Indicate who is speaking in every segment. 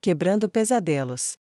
Speaker 1: Quebrando pesadelos.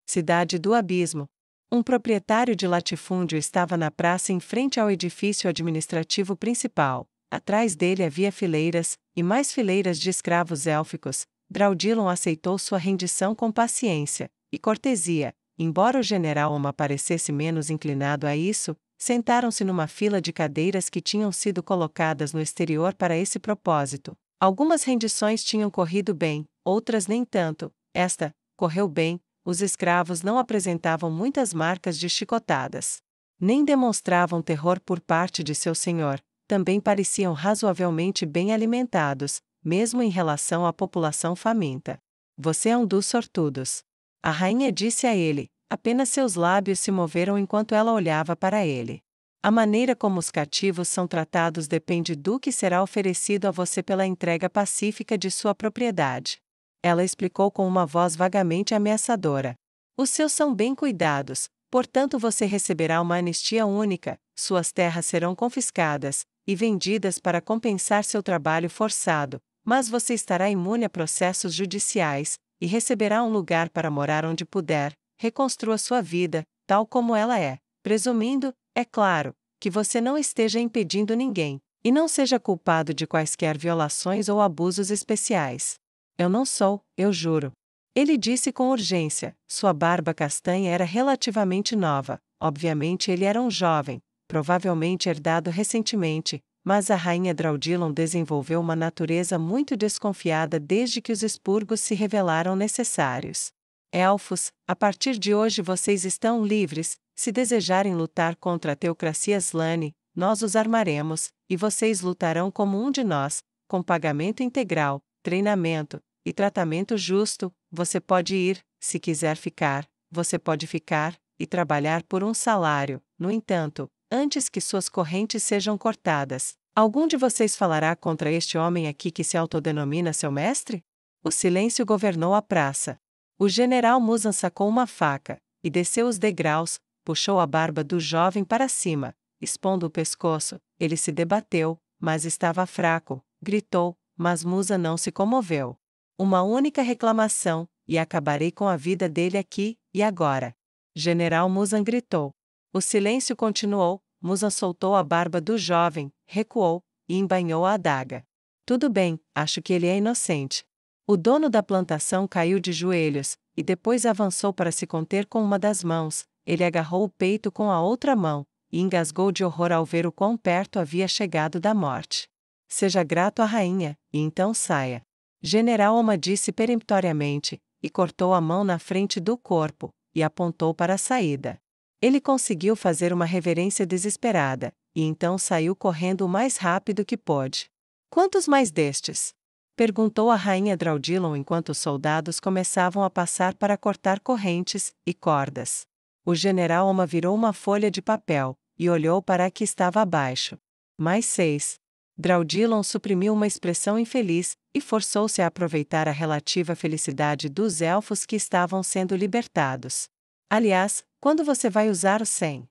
Speaker 1: Cidade do Abismo. Um proprietário de latifúndio estava na praça em frente ao edifício administrativo principal. Atrás dele havia fileiras, e mais fileiras de escravos élficos. Draudilon aceitou sua rendição com paciência e cortesia. Embora o general Oma parecesse menos inclinado a isso, sentaram-se numa fila de cadeiras que tinham sido colocadas no exterior para esse propósito. Algumas rendições tinham corrido bem, outras nem tanto. Esta correu bem. Os escravos não apresentavam muitas marcas de chicotadas. Nem demonstravam terror por parte de seu senhor. Também pareciam razoavelmente bem alimentados, mesmo em relação à população faminta. Você é um dos sortudos. A rainha disse a ele, apenas seus lábios se moveram enquanto ela olhava para ele. A maneira como os cativos são tratados depende do que será oferecido a você pela entrega pacífica de sua propriedade. Ela explicou com uma voz vagamente ameaçadora. Os seus são bem cuidados, portanto você receberá uma anistia única, suas terras serão confiscadas e vendidas para compensar seu trabalho forçado, mas você estará imune a processos judiciais e receberá um lugar para morar onde puder. Reconstrua sua vida, tal como ela é, presumindo, é claro, que você não esteja impedindo ninguém, e não seja culpado de quaisquer violações ou abusos especiais. Eu não sou, eu juro. Ele disse com urgência. Sua barba castanha era relativamente nova. Obviamente ele era um jovem, provavelmente herdado recentemente, mas a rainha Draudilon desenvolveu uma natureza muito desconfiada desde que os expurgos se revelaram necessários. Elfos, a partir de hoje vocês estão livres. Se desejarem lutar contra a teocracia Slane, nós os armaremos, e vocês lutarão como um de nós, com pagamento integral, treinamento e tratamento justo. Você pode ir, se quiser ficar, você pode ficar e trabalhar por um salário. No entanto, antes que suas correntes sejam cortadas, algum de vocês falará contra este homem aqui que se autodenomina seu mestre? O silêncio governou a praça. O general Muzan sacou uma faca e desceu os degraus, puxou a barba do jovem para cima, expondo o pescoço. Ele se debateu, mas estava fraco, gritou, mas Muzan não se comoveu. Uma única reclamação, e acabarei com a vida dele aqui, e agora. General Muzan gritou. O silêncio continuou. Muzan soltou a barba do jovem, recuou, e embainhou a adaga. Tudo bem, acho que ele é inocente. O dono da plantação caiu de joelhos, e depois avançou para se conter com uma das mãos. Ele agarrou o peito com a outra mão, e engasgou de horror ao ver o quão perto havia chegado da morte. Seja grato à rainha, e então saia. General Oma disse peremptoriamente, e cortou a mão na frente do corpo, e apontou para a saída. Ele conseguiu fazer uma reverência desesperada, e então saiu correndo o mais rápido que pôde. Quantos mais destes? Perguntou a rainha Draudilon enquanto os soldados começavam a passar para cortar correntes e cordas. O general Oma virou uma folha de papel, e olhou para a que estava abaixo. Mais 6. Draudilon suprimiu uma expressão infeliz, e forçou-se a aproveitar a relativa felicidade dos elfos que estavam sendo libertados. Aliás, quando você vai usar o 100?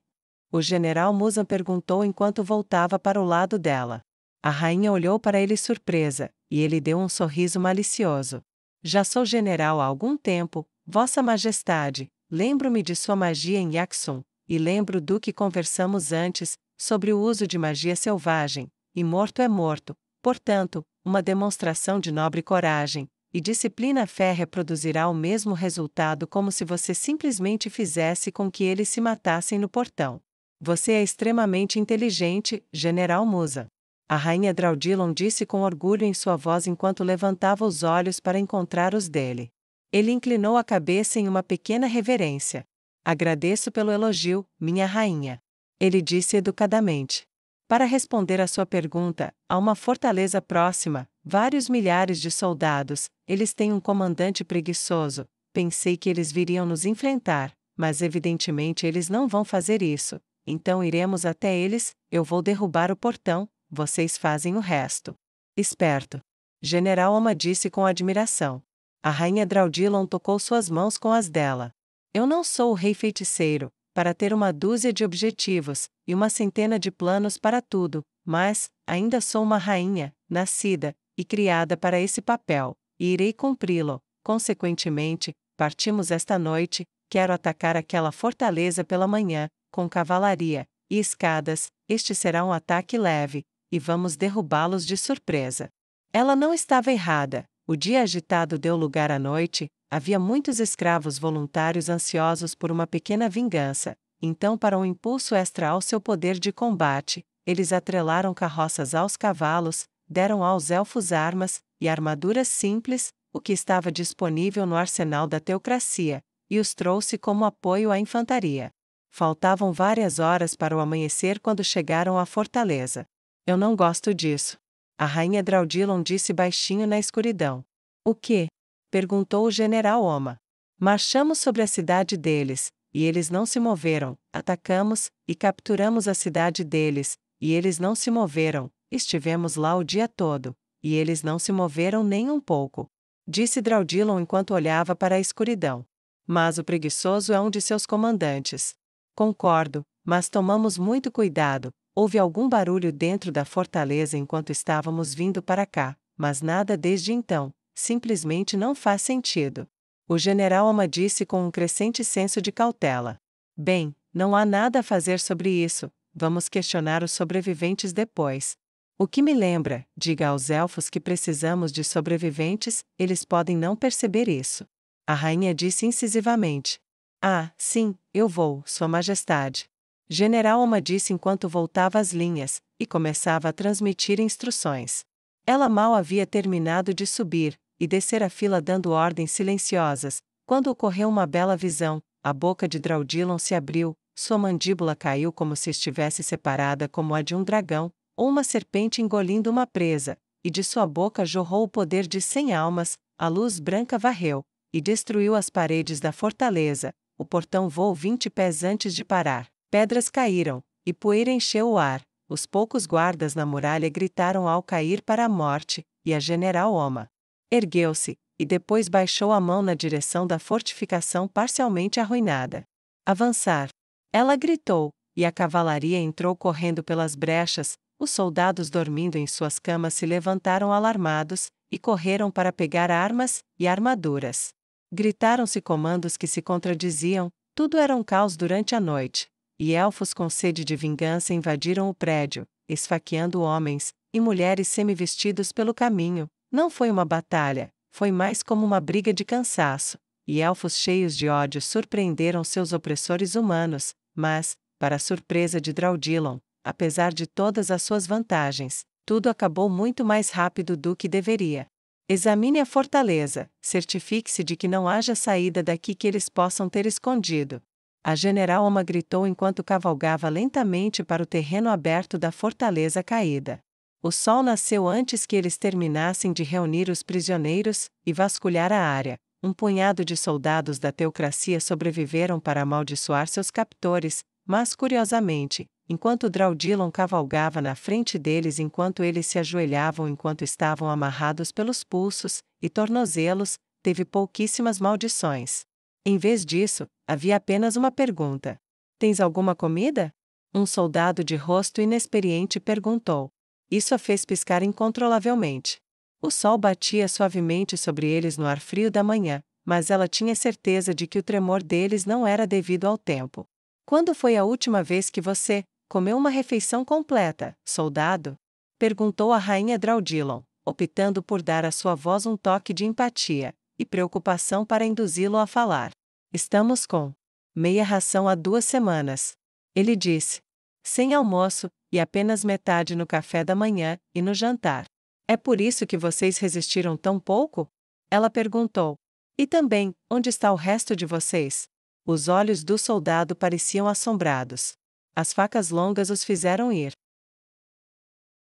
Speaker 1: O general Muzan perguntou enquanto voltava para o lado dela. A rainha olhou para ele surpresa, e ele deu um sorriso malicioso. Já sou general há algum tempo, Vossa Majestade, lembro-me de sua magia em Yaxun, e lembro do que conversamos antes, sobre o uso de magia selvagem, e morto é morto. Portanto, uma demonstração de nobre coragem e disciplina férrea produzirá o mesmo resultado como se você simplesmente fizesse com que eles se matassem no portão. Você é extremamente inteligente, General Muzan. A rainha Draudilon disse com orgulho em sua voz enquanto levantava os olhos para encontrar os dele. Ele inclinou a cabeça em uma pequena reverência. Agradeço pelo elogio, minha rainha. Ele disse educadamente. Para responder à sua pergunta, há uma fortaleza próxima, vários milhares de soldados, eles têm um comandante preguiçoso. Pensei que eles viriam nos enfrentar, mas evidentemente eles não vão fazer isso. Então iremos até eles, eu vou derrubar o portão, vocês fazem o resto. Esperto. General Oma disse com admiração. A rainha Draudilon tocou suas mãos com as dela. Eu não sou o rei feiticeiro, para ter uma dúzia de objetivos, e uma centena de planos para tudo, mas, ainda sou uma rainha, nascida, e criada para esse papel, e irei cumpri-lo. consequentemente, partimos esta noite, quero atacar aquela fortaleza pela manhã, com cavalaria e escadas, este será um ataque leve, e vamos derrubá-los de surpresa. Ela não estava errada, o dia agitado deu lugar à noite, havia muitos escravos voluntários ansiosos por uma pequena vingança, então para um impulso extra ao seu poder de combate, eles atrelaram carroças aos cavalos, deram aos elfos armas e armaduras simples, o que estava disponível no arsenal da teocracia, e os trouxe como apoio à infantaria. Faltavam várias horas para o amanhecer quando chegaram à fortaleza. Eu não gosto disso. A rainha Draudilon disse baixinho na escuridão. O quê? Perguntou o general Oma. Marchamos sobre a cidade deles, e eles não se moveram, atacamos, e capturamos a cidade deles, e eles não se moveram, estivemos lá o dia todo, e eles não se moveram nem um pouco. Disse Draudilon enquanto olhava para a escuridão. Mas o preguiçoso é um de seus comandantes. Concordo, mas tomamos muito cuidado, houve algum barulho dentro da fortaleza enquanto estávamos vindo para cá, mas nada desde então, simplesmente não faz sentido. O general Oma disse com um crescente senso de cautela. Bem, não há nada a fazer sobre isso, vamos questionar os sobreviventes depois. O que me lembra, diga aos elfos que precisamos de sobreviventes, eles podem não perceber isso. A rainha disse incisivamente. Ah, sim, eu vou, Sua Majestade. General Oma disse enquanto voltava às linhas, e começava a transmitir instruções. Ela mal havia terminado de subir, e descer a fila dando ordens silenciosas, quando ocorreu uma bela visão, a boca de Draudilon se abriu, sua mandíbula caiu como se estivesse separada como a de um dragão, ou uma serpente engolindo uma presa, e de sua boca jorrou o poder de 100 almas, a luz branca varreu, e destruiu as paredes da fortaleza, o portão voou 20 pés antes de parar, pedras caíram, e poeira encheu o ar, os poucos guardas na muralha gritaram ao cair para a morte, e a general Oma ergueu-se, e depois baixou a mão na direção da fortificação parcialmente arruinada. Avançar! Ela gritou, e a cavalaria entrou correndo pelas brechas, os soldados dormindo em suas camas se levantaram alarmados, e correram para pegar armas e armaduras. Gritaram-se comandos que se contradiziam, tudo era um caos durante a noite, e elfos com sede de vingança invadiram o prédio, esfaqueando homens e mulheres semivestidos pelo caminho. Não foi uma batalha, foi mais como uma briga de cansaço, e elfos cheios de ódio surpreenderam seus opressores humanos, mas, para a surpresa de Draudilon, apesar de todas as suas vantagens, tudo acabou muito mais rápido do que deveria. Examine a fortaleza, certifique-se de que não haja saída daqui que eles possam ter escondido. A general Oma gritou enquanto cavalgava lentamente para o terreno aberto da fortaleza caída. O sol nasceu antes que eles terminassem de reunir os prisioneiros e vasculhar a área. Um punhado de soldados da teocracia sobreviveram para amaldiçoar seus captores, mas curiosamente, enquanto Draudilon cavalgava na frente deles enquanto eles se ajoelhavam enquanto estavam amarrados pelos pulsos e tornozelos, teve pouquíssimas maldições. Em vez disso, havia apenas uma pergunta. Tens alguma comida? Um soldado de rosto inexperiente perguntou. Isso a fez piscar incontrolavelmente. O sol batia suavemente sobre eles no ar frio da manhã, mas ela tinha certeza de que o tremor deles não era devido ao tempo. Quando foi a última vez que você comeu uma refeição completa, soldado? Perguntou a rainha Draudilon, optando por dar à sua voz um toque de empatia e preocupação para induzi-lo a falar. Estamos com meia ração há 2 semanas. Ele disse. Sem almoço, e apenas metade no café da manhã e no jantar. É por isso que vocês resistiram tão pouco? Ela perguntou. E também, onde está o resto de vocês? Os olhos do soldado pareciam assombrados. As facas longas os fizeram ir.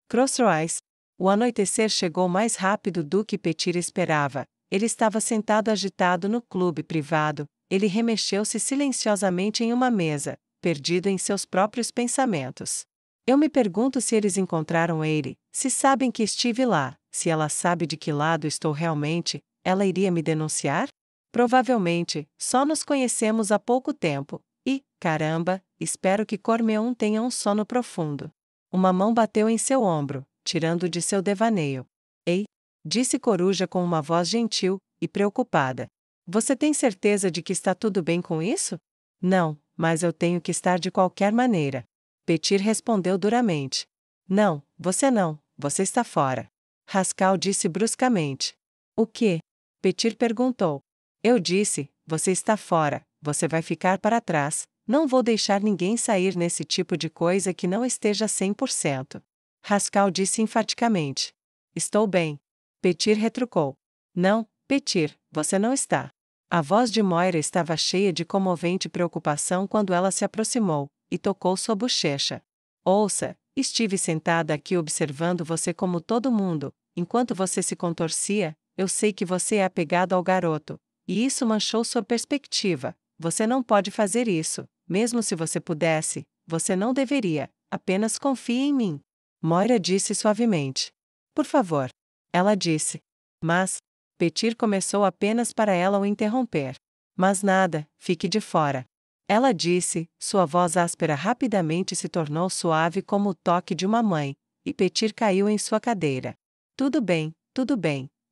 Speaker 1: Crossroads. O anoitecer chegou mais rápido do que Petyr esperava. Ele estava sentado agitado no clube privado. Ele remexeu-se silenciosamente em uma mesa, perdido em seus próprios pensamentos. Eu me pergunto se eles encontraram ele, se sabem que estive lá, se ela sabe de que lado estou realmente, ela iria me denunciar? Provavelmente, só nos conhecemos há pouco tempo, e, caramba, espero que Cormeon tenha um sono profundo. Uma mão bateu em seu ombro, tirando-o de seu devaneio. Ei! Disse Coruja com uma voz gentil, e preocupada. Você tem certeza de que está tudo bem com isso? Não, mas eu tenho que estar de qualquer maneira. Petir respondeu duramente. Não, você está fora. Rascal disse bruscamente. O quê? Petir perguntou. Eu disse, você está fora, você vai ficar para trás, não vou deixar ninguém sair nesse tipo de coisa que não esteja 100%. Rascal disse enfaticamente. Estou bem. Petir retrucou. Não, Petir, você não está. A voz de Moira estava cheia de comovente preocupação quando ela se aproximou, e tocou sua bochecha. Ouça, estive sentada aqui observando você como todo mundo, enquanto você se contorcia, eu sei que você é apegado ao garoto, e isso manchou sua perspectiva. Você não pode fazer isso, mesmo se você pudesse, você não deveria, apenas confie em mim. Moira disse suavemente. Por favor. Ela disse. Mas, Petir começou apenas para ela o interromper. Mas nada, fique de fora. Ela disse, sua voz áspera rapidamente se tornou suave como o toque de uma mãe, e Petir caiu em sua cadeira. Tudo bem,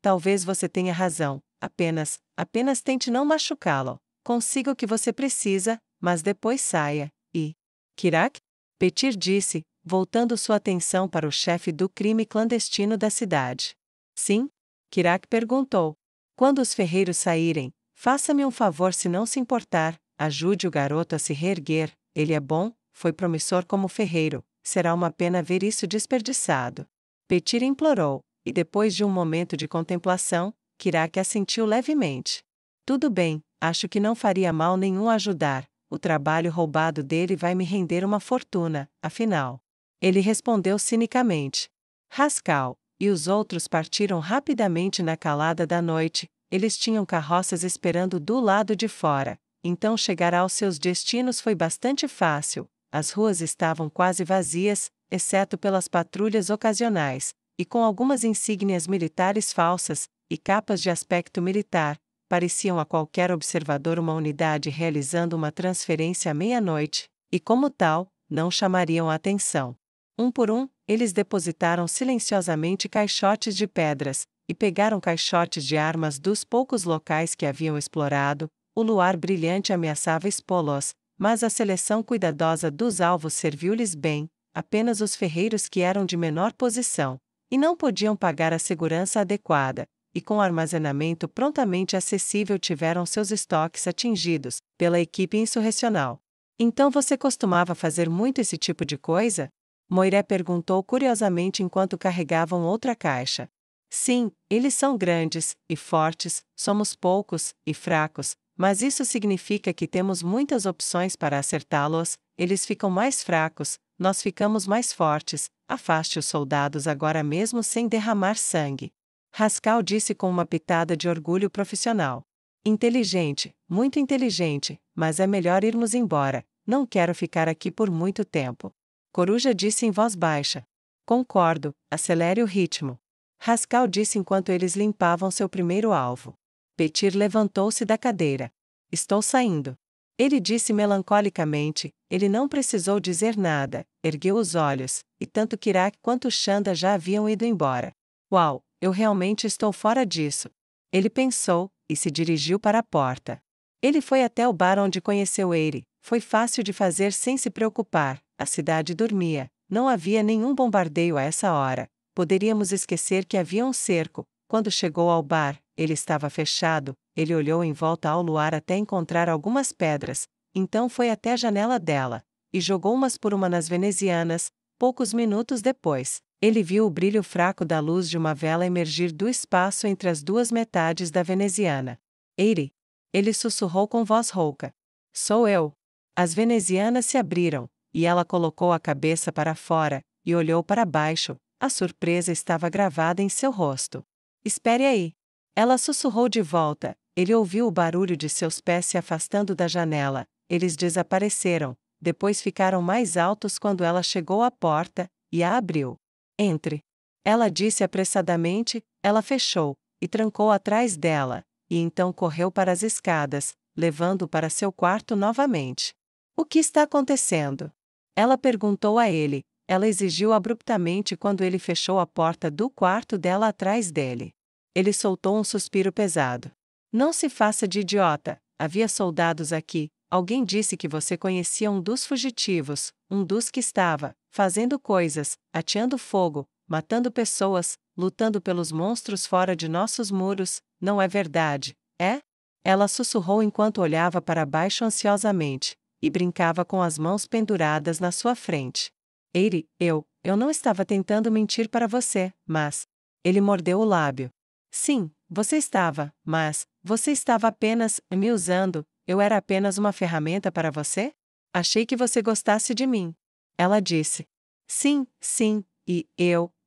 Speaker 1: talvez você tenha razão, apenas tente não machucá-lo. Consiga o que você precisa, mas depois saia, e... Kirak? Petir disse, voltando sua atenção para o chefe do crime clandestino da cidade. Sim? Kirak perguntou. Quando os ferreiros saírem, faça-me um favor se não se importar, ajude o garoto a se reerguer, ele é bom, foi promissor como ferreiro, será uma pena ver isso desperdiçado. Petir implorou, e depois de um momento de contemplação, Kirak assentiu levemente. Tudo bem, acho que não faria mal nenhum ajudar, o trabalho roubado dele vai me render uma fortuna, afinal. Ele respondeu cinicamente. Rascal, e os outros partiram rapidamente na calada da noite, eles tinham carroças esperando do lado de fora, então chegar aos seus destinos foi bastante fácil, as ruas estavam quase vazias, exceto pelas patrulhas ocasionais, e com algumas insígnias militares falsas, e capas de aspecto militar, pareciam a qualquer observador uma unidade realizando uma transferência à meia-noite, e como tal, não chamariam a atenção. Um por um, eles depositaram silenciosamente caixotes de pedras, e pegaram caixotes de armas dos poucos locais que haviam explorado. O luar brilhante ameaçava expô-los, mas a seleção cuidadosa dos alvos serviu-lhes bem, apenas os ferreiros que eram de menor posição, e não podiam pagar a segurança adequada, e com armazenamento prontamente acessível tiveram seus estoques atingidos pela equipe insurrecional. Então você costumava fazer muito esse tipo de coisa? Moiré perguntou curiosamente enquanto carregavam outra caixa. Sim, eles são grandes e fortes, somos poucos e fracos, mas isso significa que temos muitas opções para acertá-los, eles ficam mais fracos, nós ficamos mais fortes, afaste os soldados agora mesmo sem derramar sangue. Rascal disse com uma pitada de orgulho profissional. Inteligente, muito inteligente, mas é melhor irmos embora, não quero ficar aqui por muito tempo. Coruja disse em voz baixa. Concordo, acelere o ritmo. Rascal disse enquanto eles limpavam seu primeiro alvo. Petir levantou-se da cadeira. Estou saindo. Ele disse melancolicamente, ele não precisou dizer nada, ergueu os olhos, e tanto Kirak quanto Chanda já haviam ido embora. Uau, eu realmente estou fora disso. Ele pensou, e se dirigiu para a porta. Ele foi até o bar onde conheceu Eire, foi fácil de fazer sem se preocupar, a cidade dormia, não havia nenhum bombardeio a essa hora, poderíamos esquecer que havia um cerco. Quando chegou ao bar, ele estava fechado, ele olhou em volta ao luar até encontrar algumas pedras, então foi até a janela dela, e jogou umas por uma nas venezianas. Poucos minutos depois, ele viu o brilho fraco da luz de uma vela emergir do espaço entre as duas metades da veneziana. Eire! Ele sussurrou com voz rouca. Sou eu. As venezianas se abriram, e ela colocou a cabeça para fora, e olhou para baixo, a surpresa estava gravada em seu rosto. Espere aí. Ela sussurrou de volta, ele ouviu o barulho de seus pés se afastando da janela, eles desapareceram, depois ficaram mais altos quando ela chegou à porta, e a abriu. Entre. Ela disse apressadamente, ela fechou, e trancou atrás dela, e então correu para as escadas, levando-o para seu quarto novamente. O que está acontecendo? Ela perguntou a ele, ela exigiu abruptamente quando ele fechou a porta do quarto dela atrás dele. Ele soltou um suspiro pesado. Não se faça de idiota, havia soldados aqui. Alguém disse que você conhecia um dos fugitivos, um dos que estava fazendo coisas, ateando fogo, matando pessoas, lutando pelos monstros fora de nossos muros, não é verdade, é? Ela sussurrou enquanto olhava para baixo ansiosamente, e brincava com as mãos penduradas na sua frente. Eire, eu não estava tentando mentir para você, mas... Ele mordeu o lábio. Sim, você estava, mas... Você estava apenas me usando, eu era apenas uma ferramenta para você? Achei que você gostasse de mim. Ela disse. Sim,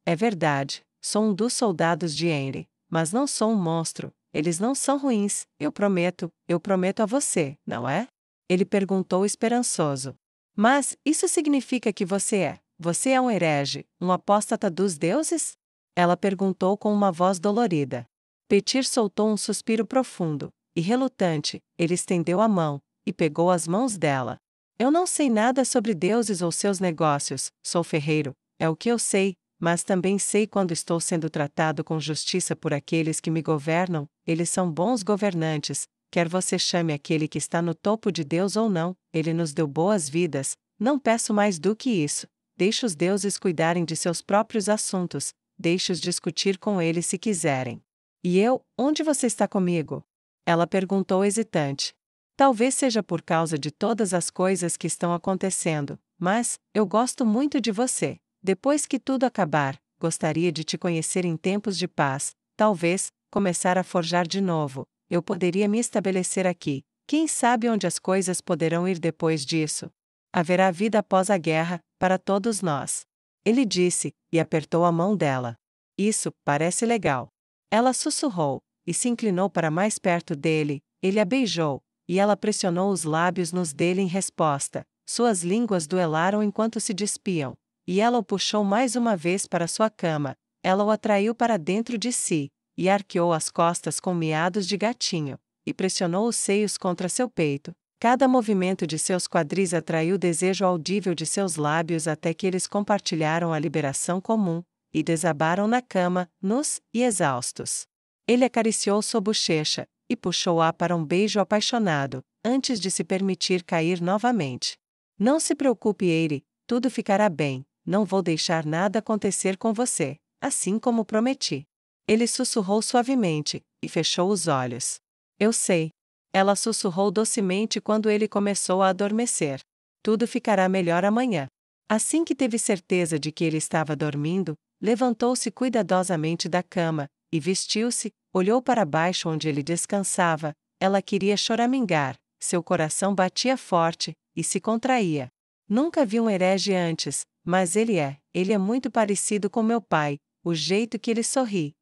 Speaker 1: é verdade, sou um dos soldados de Henry, mas não sou um monstro, eles não são ruins, eu prometo a você, não é? Ele perguntou esperançoso. Mas, isso significa que você é um herege, um apóstata dos deuses? Ela perguntou com uma voz dolorida. Petir soltou um suspiro profundo, e relutante, ele estendeu a mão, e pegou as mãos dela. Eu não sei nada sobre deuses ou seus negócios, sou ferreiro, é o que eu sei, mas também sei quando estou sendo tratado com justiça por aqueles que me governam, eles são bons governantes, quer você chame aquele que está no topo de Deus ou não, ele nos deu boas vidas, não peço mais do que isso, deixe os deuses cuidarem de seus próprios assuntos, deixe-os discutir com eles se quiserem. E eu, onde você está comigo? Ela perguntou hesitante. Talvez seja por causa de todas as coisas que estão acontecendo, mas, eu gosto muito de você. Depois que tudo acabar, gostaria de te conhecer em tempos de paz, talvez, começar a forjar de novo, eu poderia me estabelecer aqui, quem sabe onde as coisas poderão ir depois disso? Haverá vida após a guerra, para todos nós. Ele disse, e apertou a mão dela. Isso, parece legal. Ela sussurrou, e se inclinou para mais perto dele, ele a beijou, e ela pressionou os lábios nos dele em resposta, suas línguas duelaram enquanto se despiam, e ela o puxou mais uma vez para sua cama, ela o atraiu para dentro de si, e arqueou as costas com miados de gatinho, e pressionou os seios contra seu peito. Cada movimento de seus quadris atraiu o desejo audível de seus lábios até que eles compartilharam a liberação comum, e desabaram na cama, nus e exaustos. Ele acariciou sua bochecha, e puxou-a para um beijo apaixonado, antes de se permitir cair novamente. Não se preocupe, Eire, tudo ficará bem, não vou deixar nada acontecer com você, assim como prometi. Ele sussurrou suavemente, e fechou os olhos. Eu sei. Ela sussurrou docemente quando ele começou a adormecer. Tudo ficará melhor amanhã. Assim que teve certeza de que ele estava dormindo, levantou-se cuidadosamente da cama, e vestiu-se, olhou para baixo onde ele descansava, ela queria choramingar, seu coração batia forte, e se contraía. Nunca vi um herege antes, mas ele é muito parecido com meu pai, o jeito que ele sorri,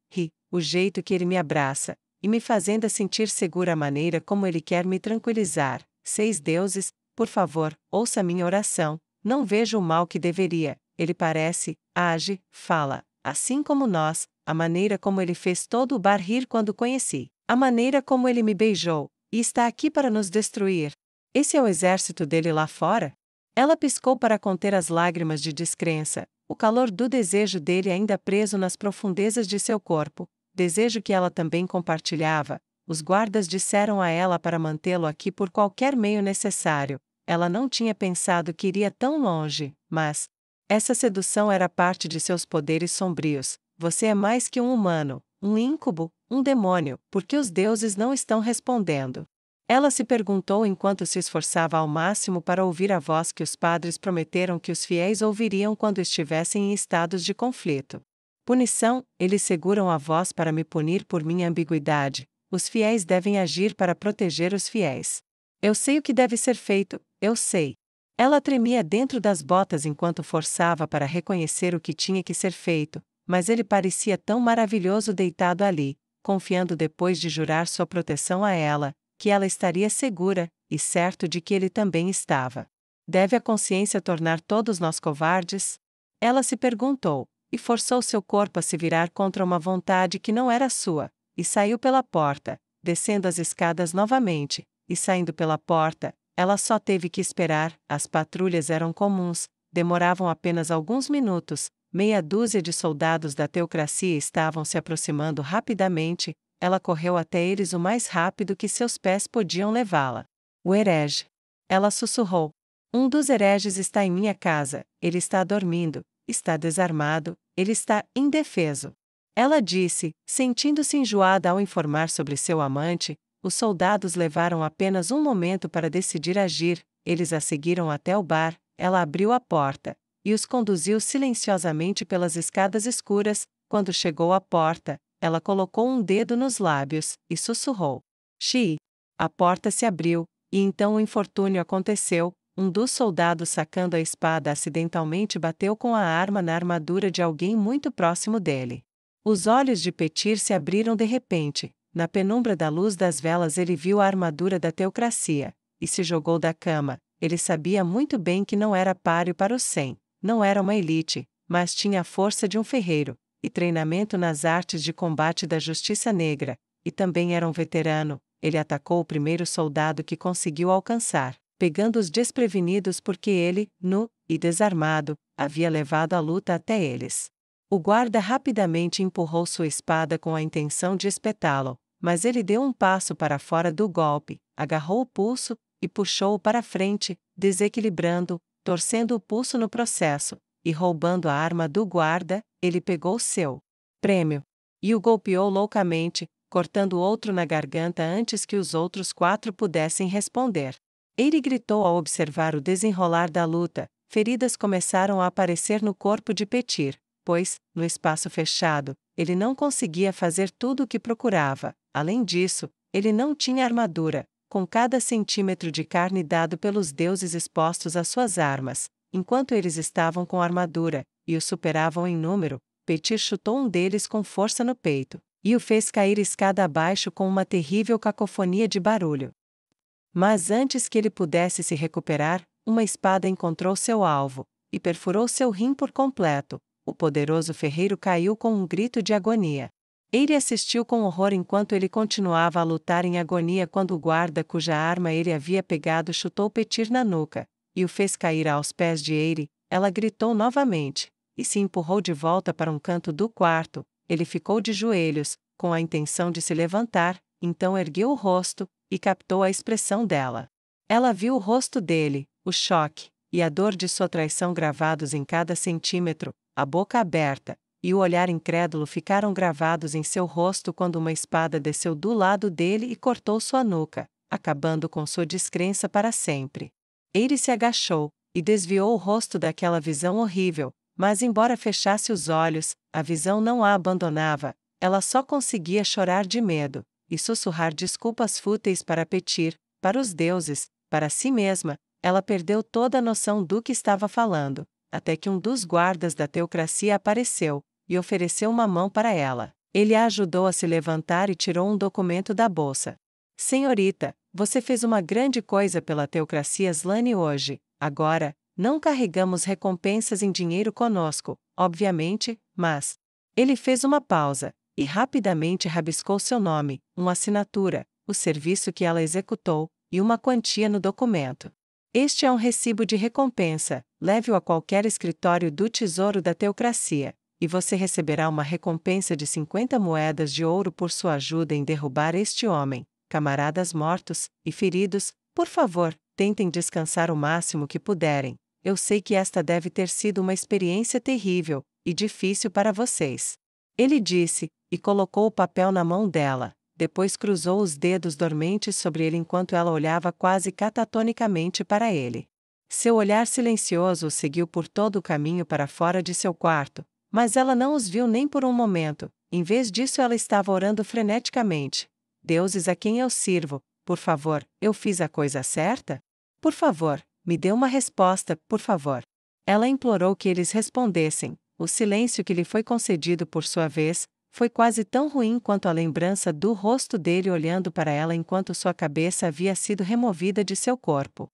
Speaker 1: o jeito que ele me abraça, e me fazendo sentir segura a maneira como ele quer me tranquilizar. 6 deuses, por favor, ouça minha oração, não vejo o mal que deveria, ele parece, age, fala, assim como nós, a maneira como ele fez todo o bar rir quando conheci, a maneira como ele me beijou, e está aqui para nos destruir. Esse é o exército dele lá fora? Ela piscou para conter as lágrimas de descrença, o calor do desejo dele ainda preso nas profundezas de seu corpo, desejo que ela também compartilhava. Os guardas disseram a ela para mantê-lo aqui por qualquer meio necessário. Ela não tinha pensado que iria tão longe, mas essa sedução era parte de seus poderes sombrios. Você é mais que um humano, um íncubo, um demônio, porque os deuses não estão respondendo. Ela se perguntou enquanto se esforçava ao máximo para ouvir a voz que os padres prometeram que os fiéis ouviriam quando estivessem em estados de conflito. Punição, eles seguram a voz para me punir por minha ambiguidade. Os fiéis devem agir para proteger os fiéis. Eu sei o que deve ser feito, eu sei. Ela tremia dentro das botas enquanto forçava para reconhecer o que tinha que ser feito, mas ele parecia tão maravilhoso deitado ali, confiando depois de jurar sua proteção a ela, que ela estaria segura, e certo de que ele também estava. Deve a consciência tornar todos nós covardes? Ela se perguntou, e forçou seu corpo a se virar contra uma vontade que não era sua, e saiu pela porta, descendo as escadas novamente, e saindo pela porta, ela só teve que esperar. As patrulhas eram comuns, demoravam apenas alguns minutos, meia dúzia de soldados da teocracia estavam se aproximando rapidamente, ela correu até eles o mais rápido que seus pés podiam levá-la. O herege. Ela sussurrou. Um dos hereges está em minha casa, ele está dormindo, está desarmado, ele está indefeso. Ela disse, sentindo-se enjoada ao informar sobre seu amante. Os soldados levaram apenas um momento para decidir agir, eles a seguiram até o bar, ela abriu a porta, e os conduziu silenciosamente pelas escadas escuras. Quando chegou à porta, ela colocou um dedo nos lábios, e sussurrou. Xi! A porta se abriu, e então o infortúnio aconteceu. Um dos soldados sacando a espada acidentalmente bateu com a arma na armadura de alguém muito próximo dele. Os olhos de Petir se abriram de repente. Na penumbra da luz das velas ele viu a armadura da teocracia, e se jogou da cama. Ele sabia muito bem que não era páreo para os 100, não era uma elite, mas tinha a força de um ferreiro, e treinamento nas artes de combate da justiça negra, e também era um veterano. Ele atacou o primeiro soldado que conseguiu alcançar, pegando os desprevenidos porque ele, nu e desarmado, havia levado a luta até eles. O guarda rapidamente empurrou sua espada com a intenção de espetá-lo, mas ele deu um passo para fora do golpe, agarrou o pulso e puxou-o para frente, desequilibrando, torcendo o pulso no processo, e roubando a arma do guarda. Ele pegou seu prêmio e o golpeou loucamente, cortando outro na garganta antes que os outros 4 pudessem responder. Ele gritou ao observar o desenrolar da luta. Feridas começaram a aparecer no corpo de Petir, pois, no espaço fechado, ele não conseguia fazer tudo o que procurava. Além disso, ele não tinha armadura, com cada centímetro de carne dado pelos deuses expostos às suas armas. Enquanto eles estavam com armadura, e o superavam em número, Petir chutou um deles com força no peito, e o fez cair escada abaixo com uma terrível cacofonia de barulho. Mas antes que ele pudesse se recuperar, uma espada encontrou seu alvo, e perfurou seu rim por completo. O poderoso ferreiro caiu com um grito de agonia. Ele assistiu com horror enquanto ele continuava a lutar em agonia quando o guarda cuja arma ele havia pegado chutou Petir na nuca, e o fez cair aos pés de Eire. Ela gritou novamente, e se empurrou de volta para um canto do quarto. Ele ficou de joelhos, com a intenção de se levantar, então ergueu o rosto, e captou a expressão dela. Ela viu o rosto dele, o choque, e a dor de sua traição gravados em cada centímetro. A boca aberta, e o olhar incrédulo ficaram gravados em seu rosto quando uma espada desceu do lado dele e cortou sua nuca, acabando com sua descrença para sempre. Eire se agachou, e desviou o rosto daquela visão horrível, mas embora fechasse os olhos, a visão não a abandonava. Ela só conseguia chorar de medo, e sussurrar desculpas fúteis para Petir, para os deuses, para si mesma. Ela perdeu toda a noção do que estava falando, até que um dos guardas da teocracia apareceu, e ofereceu uma mão para ela. Ele a ajudou a se levantar e tirou um documento da bolsa. Senhorita, você fez uma grande coisa pela teocracia Slane hoje. Agora, não carregamos recompensas em dinheiro conosco, obviamente, mas... Ele fez uma pausa, e rapidamente rabiscou seu nome, uma assinatura, o serviço que ela executou, e uma quantia no documento. Este é um recibo de recompensa, leve-o a qualquer escritório do tesouro da teocracia, e você receberá uma recompensa de 50 moedas de ouro por sua ajuda em derrubar este homem. Camaradas mortos e feridos, por favor, tentem descansar o máximo que puderem. Eu sei que esta deve ter sido uma experiência terrível e difícil para vocês. Ele disse, e colocou o papel na mão dela. Depois cruzou os dedos dormentes sobre ele enquanto ela olhava quase catatonicamente para ele. Seu olhar silencioso o seguiu por todo o caminho para fora de seu quarto, mas ela não os viu nem por um momento. Em vez disso, ela estava orando freneticamente. Deuses a quem eu sirvo, por favor, eu fiz a coisa certa? Por favor, me dê uma resposta, por favor. Ela implorou que eles respondessem. O silêncio que lhe foi concedido por sua vez foi quase tão ruim quanto a lembrança do rosto dele olhando para ela enquanto sua cabeça havia sido removida de seu corpo.